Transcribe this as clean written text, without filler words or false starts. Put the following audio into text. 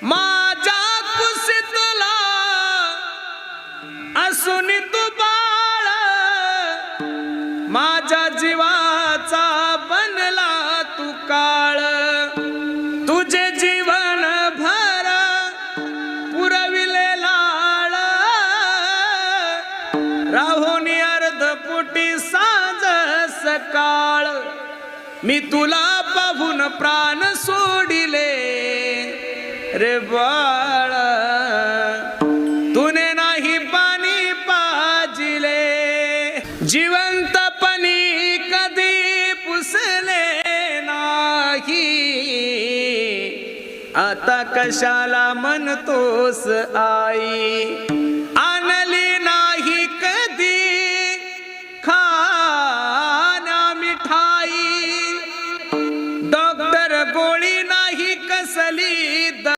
माझ्या कुशीतला असून तू बाळ, माझ्या जीवाचा बनला तू काळ। तुझे जीवन भर पुरविले लाळ, राहुनी अर्धपुटी सांज सकाळ। मी तुला पाहून प्राण सोडिले रे बाळ, तुने नाही पाणी पाजिले। जिवंतपणी कधी पुसले नाही, आता कशाला म्हणतोस आई।